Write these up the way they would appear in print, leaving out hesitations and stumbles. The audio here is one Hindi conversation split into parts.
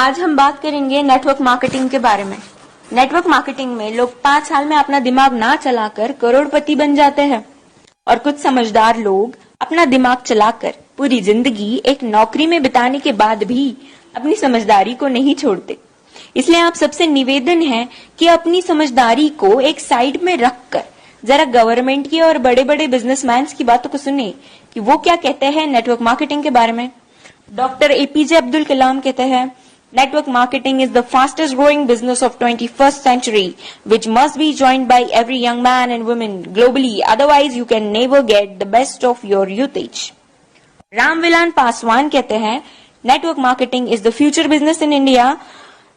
आज हम बात करेंगे नेटवर्क मार्केटिंग के बारे में। नेटवर्क मार्केटिंग में लोग 5 साल में अपना दिमाग ना चलाकर करोड़पति बन जाते हैं और कुछ समझदार लोग अपना दिमाग चलाकर पूरी जिंदगी एक नौकरी में बिताने के बाद भी अपनी समझदारी को नहीं छोड़ते। इसलिए आप सबसे निवेदन है कि अपनी समझदारी को एक साइड में रखकर जरा गवर्नमेंट की और बड़े बड़े बिजनेसमैन की बातों को सुने कि वो क्या कहते हैं नेटवर्क मार्केटिंग के बारे में। डॉक्टर एपीजे अब्दुल कलाम कहते हैं, network marketing is the fastest growing business of 21st century, which must be joined by every young man and woman globally, otherwise you can never get the best of your usage. Ramvilas Paswan कहते हैं, network marketing is the future business in India.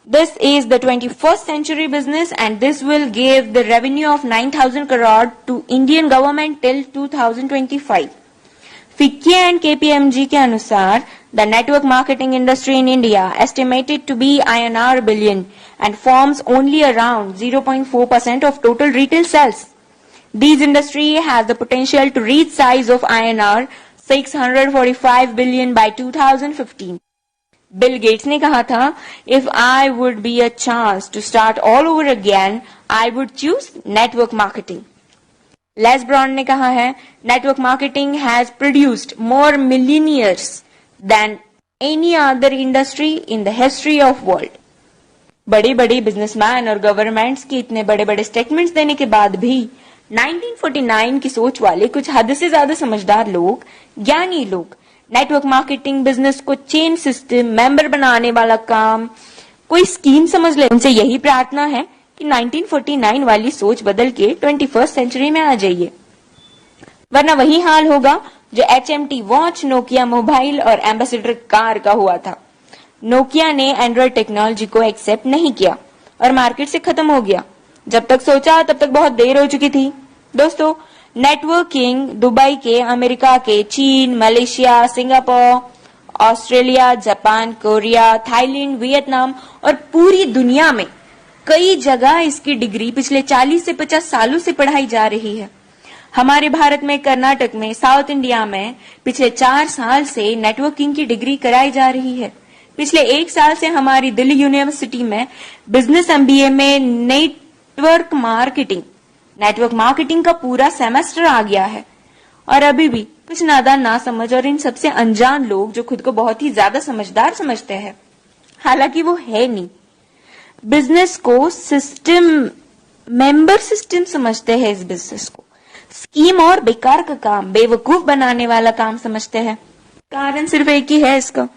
This is the 21st century business and this will give the revenue of 9,000 crore to Indian government till 2025. FICCI and KPMG के अनुसार the network marketing industry in India estimated to be INR billion and forms only around 0.4% of total retail sales. This industry has the potential to reach size of INR 645 billion by 2015. Bill Gates ने कहा था, if I would be a chance to start all over again, I would choose network marketing. Les Brown ने कहा है, network marketing has produced more millionaires than any other industry in the history of world. बड़े बड़े बिजनेसमैन और गवर्नमेंट्स के इतने बड़े बड़े स्टेटमेंट्स देने के बाद भी 1949 की सोच वाले कुछ हद से ज्यादा समझदार लोग, ज्ञानी लोग नेटवर्क मार्केटिंग बिजनेस को चेन सिस्टम मेंबर बनाने वाला काम कोई स्कीम समझ ले। उनसे यही प्रार्थना है कि 1949 वाली सोच बदल के 21st सेंचुरी में आ जाइए, वरना वही हाल होगा जो HMT वॉच, नोकिया मोबाइल और एम्बेसडर कार का हुआ था। नोकिया ने एंड्रॉइड टेक्नोलॉजी को एक्सेप्ट नहीं किया और मार्केट से खत्म हो गया। जब तक सोचा तब तक बहुत देर हो चुकी थी। दोस्तों, नेटवर्किंग दुबई के, अमेरिका के, चीन, Malaysia, Singapore, Australia, Japan, Korea, Thailand, Vietnam और पूरी दुनिया में कई जगह इसकी डिग्री पिछले 40 से 50 सालों से पढ़ाई जा रही है। हमारे भारत में, कर्नाटक में, साउथ इंडिया में पिछले 4 साल से नेटवर्किंग की डिग्री कराई जा रही है। पिछले 1 साल से हमारी दिल्ली यूनिवर्सिटी में बिजनेस MBA में नेटवर्क मार्केटिंग का पूरा सेमेस्टर आ गया है। और अभी भी कुछ नादान, ना समझ और इन सबसे अनजान लोग जो खुद को बहुत ही ज्यादा समझदार समझते हैं, हालांकि वो है नहीं, बिजनेस को सिस्टम, मेंबर सिस्टम समझते हैं। इस बिजनेस को स्कीम और बेकार का काम, बेवकूफ बनाने वाला काम समझते हैं। कारण सिर्फ एक ही है इसका,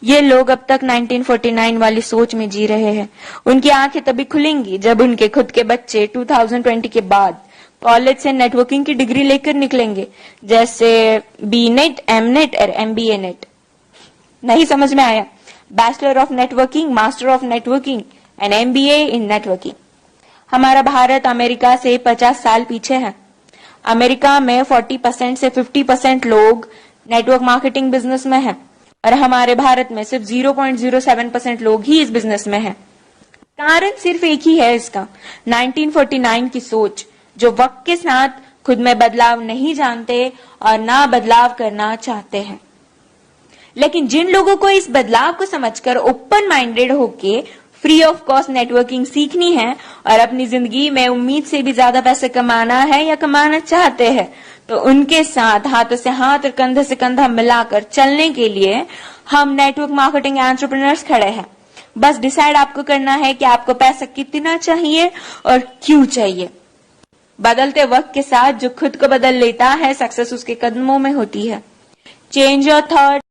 ये लोग अब तक 1949 वाली सोच में जी रहे हैं। उनकी आंखें तभी खुलेंगी जब उनके खुद के बच्चे 2020 के बाद कॉलेज से नेटवर्किंग की डिग्री लेकर निकलेंगे, जैसे BNet, MNet और MBA नेट। नहीं समझ में आया? Bachelor of networking, master of networking and MBA in networking. हमारा भारत अमेरिका से 50 साल पीछे है। अमेरिका में 40% से 50% लोग नेटवर्क मार्केटिंग बिजनेस में है और हमारे भारत में सिर्फ 0.07% लोग ही इस बिजनेस में है। कारण सिर्फ एक ही है इसका, 1949 की सोच, जो वक्त के साथ खुद में बदलाव नहीं जानते और ना बदलाव करना चाहते हैं। लेकिन जिन लोगों को इस बदलाव को समझकर ओपन माइंडेड होके फ्री ऑफ कॉस्ट नेटवर्किंग सीखनी है और अपनी जिंदगी में उम्मीद से भी ज्यादा पैसे कमाना है या कमाना चाहते हैं, तो उनके साथ हाथों से हाथ और कंधे से कंधा मिलाकर चलने के लिए हम नेटवर्क मार्केटिंग एंटरप्रेन्योर्स खड़े हैं। बस डिसाइड आपको करना है कि आपको पैसा कितना चाहिए और क्यों चाहिए। बदलते वक्त के साथ जो खुद को बदल लेता है, सक्सेस उसके कदमों में होती है। Change your thought,